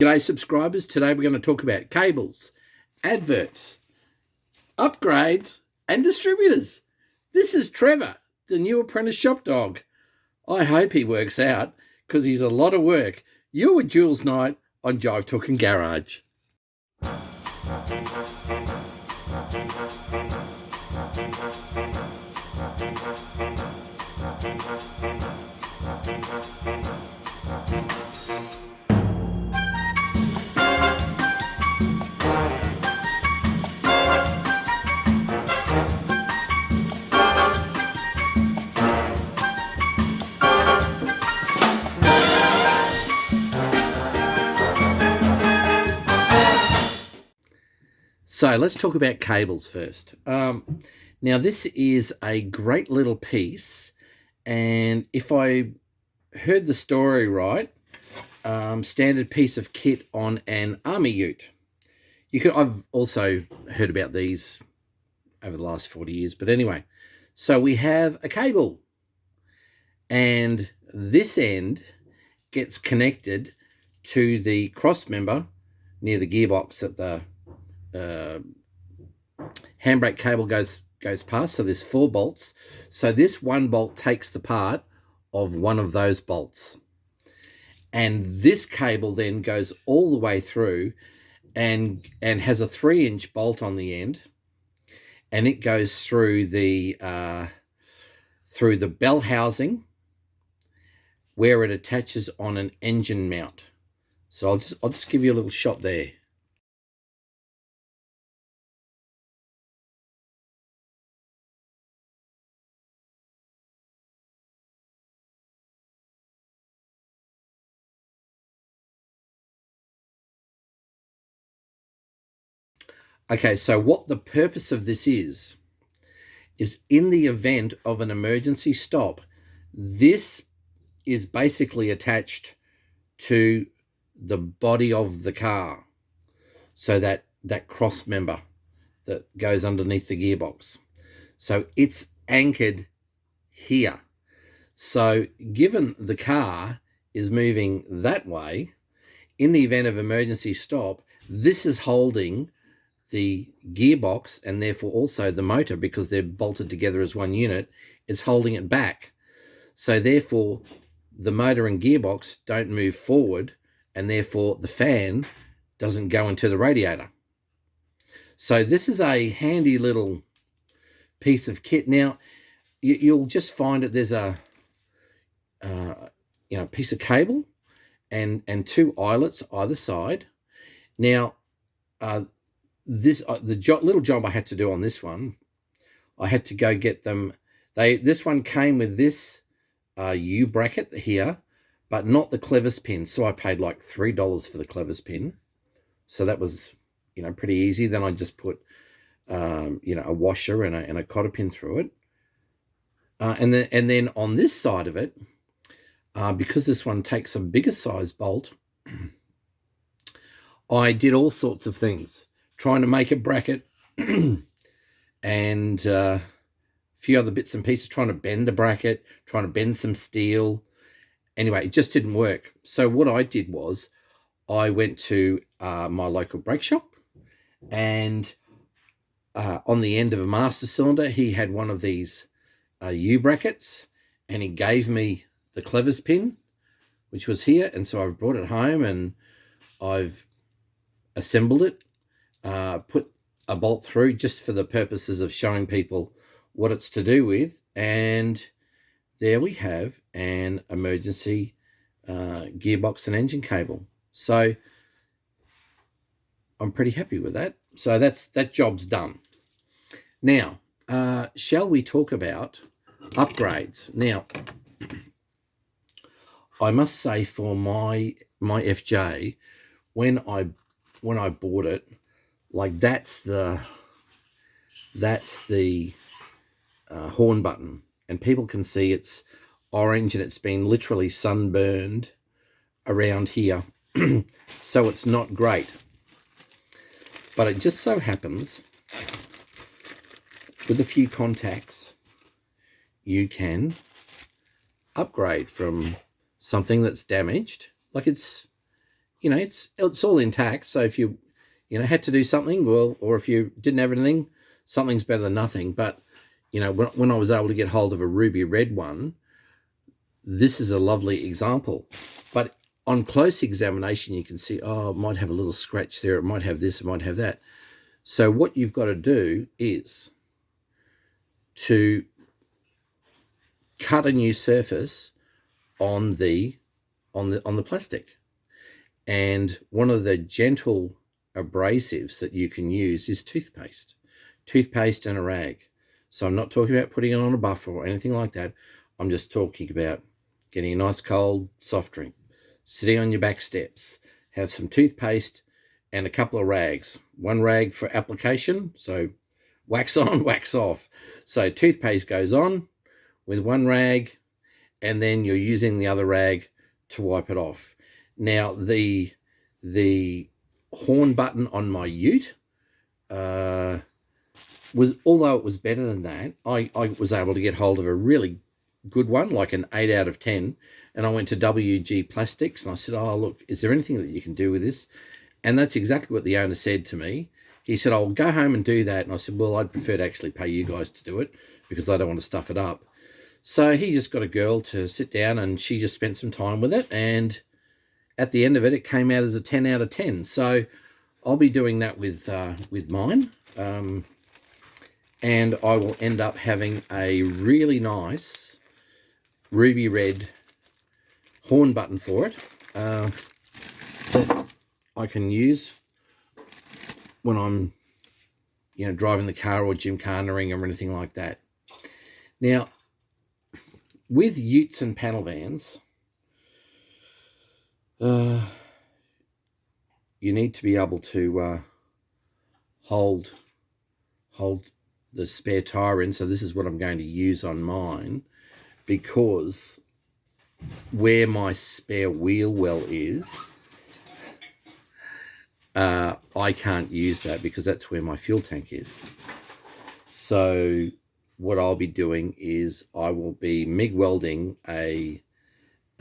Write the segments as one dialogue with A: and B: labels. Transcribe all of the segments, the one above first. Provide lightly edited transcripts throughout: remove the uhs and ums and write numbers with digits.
A: G'day subscribers, today we're going to talk about cables, adverts, upgrades and distributors. This is Trevor, the new apprentice shop dog. I hope he works out because he's a lot of work. You're with Jules Knight on Jive Talking Garage. So let's talk about cables first. Now this is a great little piece, and if I heard the story right, standard piece of kit on an army ute. I've also heard about these over the last 40 years, but anyway. So we have a cable, and this end gets connected to the cross member near the gearbox that the handbrake cable goes past. So there's 4 bolts. So this one bolt takes the part of one of those bolts, and this cable then goes all the way through and has a 3-inch bolt on the end, and it goes through the bell housing where it attaches on an engine mount. So I'll just give you a little shot there. Okay, so what the purpose of this is in the event of an emergency stop, this is basically attached to the body of the car. So that cross member that goes underneath the gearbox. So it's anchored here. So given the car is moving that way, in the event of emergency stop, this is holding the gearbox and therefore also the motor, because they're bolted together as one unit, is holding it back. So therefore the motor and gearbox don't move forward, and therefore the fan doesn't go into the radiator. So this is a handy little piece of kit. Now you'll just find that there's a piece of cable and 2 eyelets either side. Now little job I had to do on this one, I had to go get them. This one came with this U bracket here, but not the clevis pin. So I paid like $3 for the clevis pin. So that was, pretty easy. Then I just put, a washer and a cotter pin through it. And then on this side of it, because this one takes a bigger size bolt, I did all sorts of things, trying to make a bracket and a few other bits and pieces, trying to bend the bracket, trying to bend some steel. Anyway, it just didn't work. So what I did was I went to my local brake shop, and on the end of a master cylinder, he had one of these U brackets, and he gave me the clevis pin, which was here. And so I've brought it home and I've assembled it, put a bolt through just for the purposes of showing people what it's to do with, and there we have an emergency gearbox and engine cable. So I'm pretty happy with that. So that job's done. Now shall we talk about upgrades? Now I must say, for my FJ, when I bought it, like that's the horn button, and people can see it's orange and it's been literally sunburned around here. So it's not great, but it just so happens with a few contacts you can upgrade from something that's damaged, like it's you know, it's all intact. So if you had to do something, well, or if you didn't have anything, something's better than nothing. But when I was able to get hold of a ruby red one, this is a lovely example. But on close examination, you can see, oh, it might have a little scratch there. It might have this, it might have that. So what you've got to do is to cut a new surface on the plastic. And one of the gentle abrasives that you can use is toothpaste and a rag. So I'm not talking about putting it on a buffer or anything like that. I'm just talking about getting a nice cold soft drink, sitting on your back steps, have some toothpaste and a couple of rags. One rag for application, so wax on, wax off. So toothpaste goes on with one rag, and then you're using the other rag to wipe it off. Now, the horn button on my ute although it was better than that, I was able to get hold of a really good one, like an 8 out of 10. And I went to WG Plastics and I said, oh, look, is there anything that you can do with this? And that's exactly what the owner said to me. He said, I'll go home and do that. And I said, well, I'd prefer to actually pay you guys to do it because I don't want to stuff it up. So he just got a girl to sit down and she just spent some time with it. And at the end of it, it came out as a 10 out of 10. So I'll be doing that with mine. And I will end up having a really nice ruby red horn button for it that I can use when I'm driving the car or gymkhaning or anything like that. Now, with utes and panel vans, you need to be able to hold the spare tire in. So this is what I'm going to use on mine, because where my spare wheel well is, I can't use that because that's where my fuel tank is. So what I'll be doing is I will be MIG welding a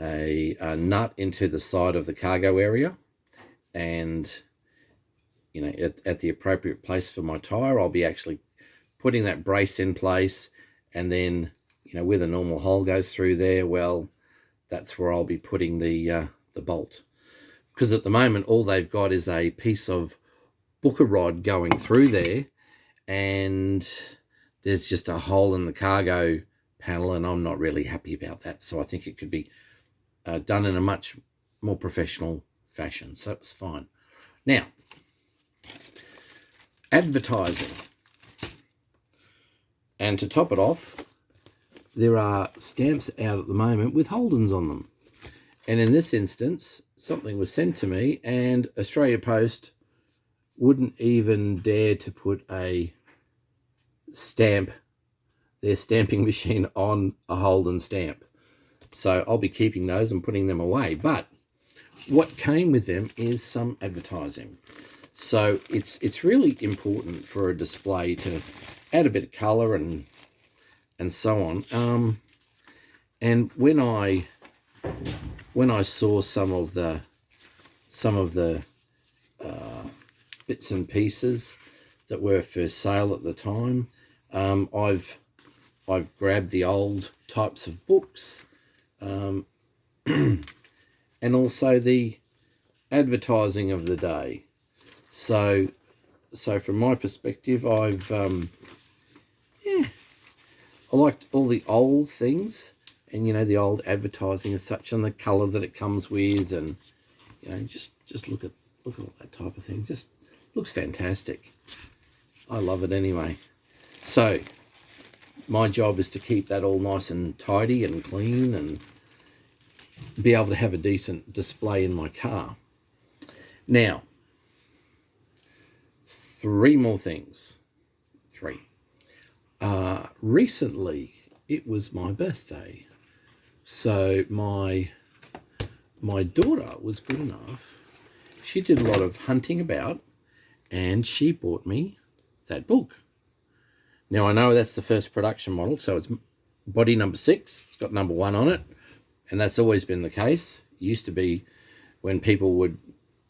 A: nut into the side of the cargo area, and at the appropriate place for my tire, I'll be actually putting that brace in place, and then where the normal hole goes through there, well, that's where I'll be putting the bolt, because at the moment all they've got is a piece of booker rod going through there, and there's just a hole in the cargo panel, and I'm not really happy about that. So I think it could be done in a much more professional fashion. So it was fine. Now, advertising. And to top it off, there are stamps out at the moment with Holdens on them. And in this instance, something was sent to me, and Australia Post wouldn't even dare to put a stamp, their stamping machine, on a Holden stamp. So I'll be keeping those and putting them away. But what came with them is some advertising. So it's really important for a display to add a bit of colour and so on. And when I saw some of the bits and pieces that were for sale at the time, I've grabbed the old types of books, and also the advertising of the day. So from my perspective, I liked all the old things, and the old advertising as such, and the colour that it comes with, and just look at all that type of thing. Just looks fantastic. I love it anyway. So my job is to keep that all nice and tidy and clean, and be able to have a decent display in my car. Now, 3 more things. 3. Recently, it was my birthday. So my daughter was good enough. She did a lot of hunting about, and she bought me that book. Now, I know that's the first production model, so it's body number 6. It's got number 1 on it, and that's always been the case. It used to be when people would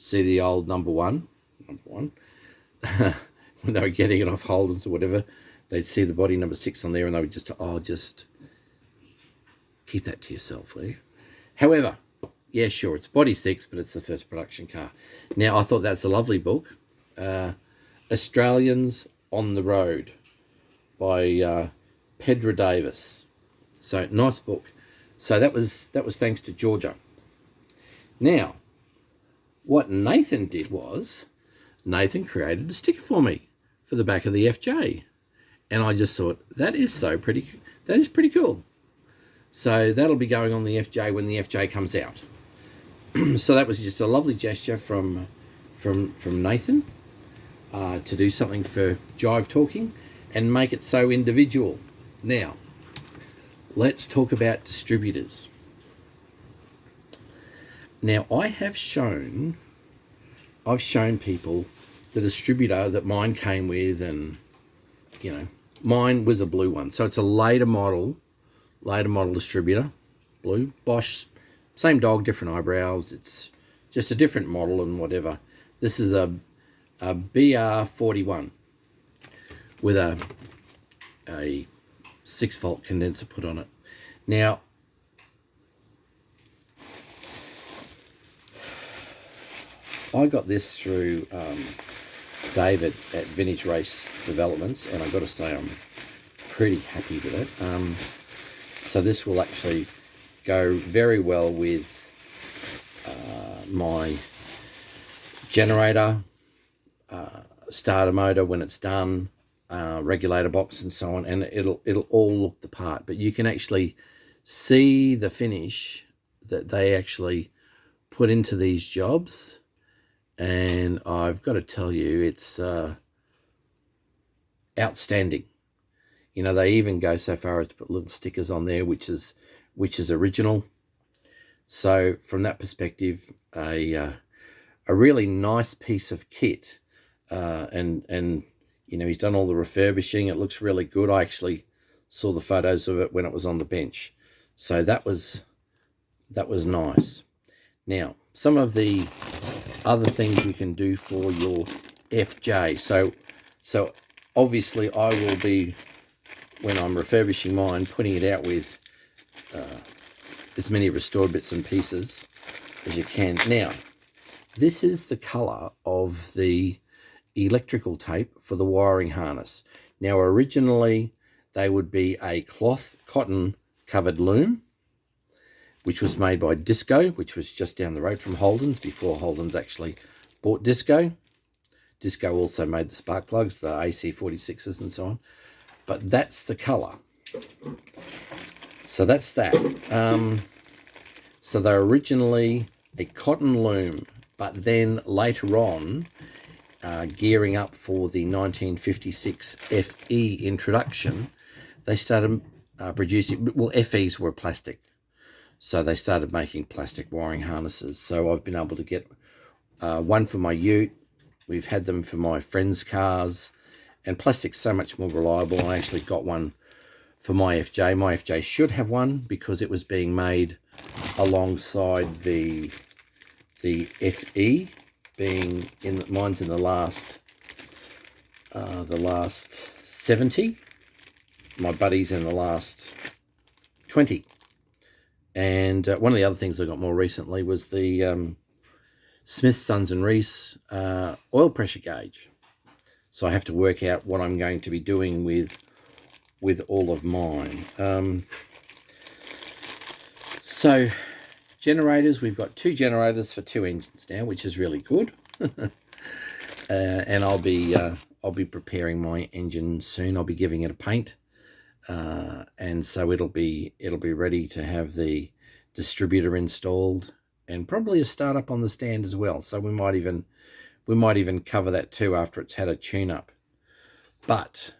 A: see the old number one, when they were getting it off Holden's or whatever, they'd see the body number 6 on there, and they would just, oh, just keep that to yourself, will you? However, yeah, sure, it's body 6, but it's the first production car. Now, I thought that's a lovely book, Australians on the Road by Pedro Davis. So nice book. So that was thanks to Georgia. Now, what Nathan did was Nathan created a sticker for me for the back of the FJ, and I just thought that is pretty cool. So that'll be going on the FJ when the FJ comes out. So that was just a lovely gesture from Nathan to do something for Jive Talking and make it so individual. Now, let's talk about distributors. Now, I've shown people the distributor that mine came with, and mine was a blue one. So it's a later model distributor, blue, Bosch, same dog, different eyebrows. It's just a different model and whatever. This is a BR41 with a 6-volt condenser put on it. Now, I got this through David at Vintage Race Developments, and I've got to say I'm pretty happy with it. So this will actually go very well with my generator, starter motor when it's done, regulator box and so on, and it'll all look the part. But you can actually see the finish that they actually put into these jobs, and I've got to tell you, it's outstanding. They even go so far as to put little stickers on there, which is original. So from that perspective, a really nice piece of kit, and he's done all the refurbishing. It looks really good. I actually saw the photos of it when it was on the bench, so that was nice. Now, some of the other things you can do for your FJ. So obviously I will be, when I'm refurbishing mine, putting it out with as many restored bits and pieces as you can. Now, this is the colour of the electrical tape for the wiring harness. Now, originally they would be a cotton covered loom, which was made by Disco, which was just down the road from Holden's before Holden's actually bought Disco. Disco also made the spark plugs, the AC46s and so on. But that's the colour. So that's that. So they're originally a cotton loom, but then later on, gearing up for the 1956 FE introduction, they started producing, well, FEs were plastic. So they started making plastic wiring harnesses. So I've been able to get one for my ute. We've had them for my friends' cars. And plastic's so much more reliable. I actually got one for my FJ. My FJ should have one because it was being made alongside the FE, being in mine's in the last 70. My buddy's in the last 20. And one of the other things I got more recently was the Smith, Sons and Reese oil pressure gauge. So I have to work out what I'm going to be doing with all of mine. So generators, we've got 2 generators for 2 engines now, which is really good. And I'll be preparing my engine soon. I'll be giving it a paint. And so it'll be ready to have the distributor installed and probably a startup on the stand as well. So we might even cover that too after it's had a tune-up. But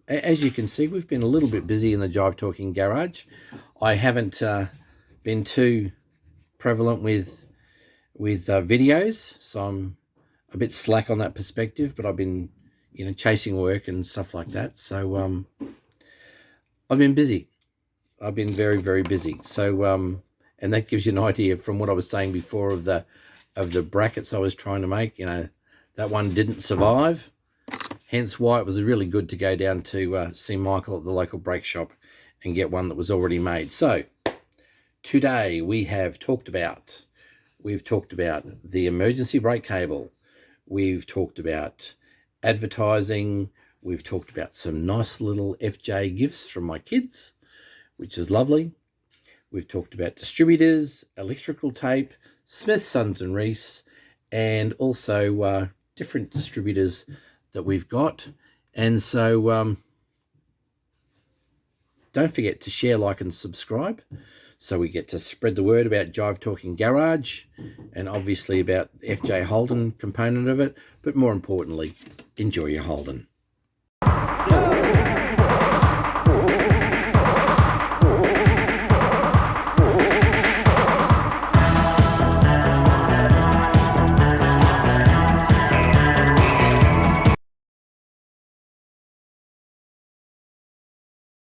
A: as you can see, we've been a little bit busy in the Jive Talking garage. I haven't been too prevalent with videos, so I'm a bit slack on that perspective. But I've been chasing work and stuff like that. So I've been busy. I've been very, very busy. So, and that gives you an idea from what I was saying before of the of the brackets I was trying to make. You know, that one didn't survive, hence why it was really good to go down to see Michael at the local brake shop and get one that was already made. So today we've talked about the emergency brake cable, we've talked about advertising, we've talked about some nice little FJ gifts from my kids, which is lovely. We've talked about distributors, electrical tape, Smith, Sons and Reese, and also different distributors that we've got. And so don't forget to share, like, and subscribe, so we get to spread the word about Jive Talking Garage, and obviously about the FJ Holden component of it. But more importantly, enjoy your Holden.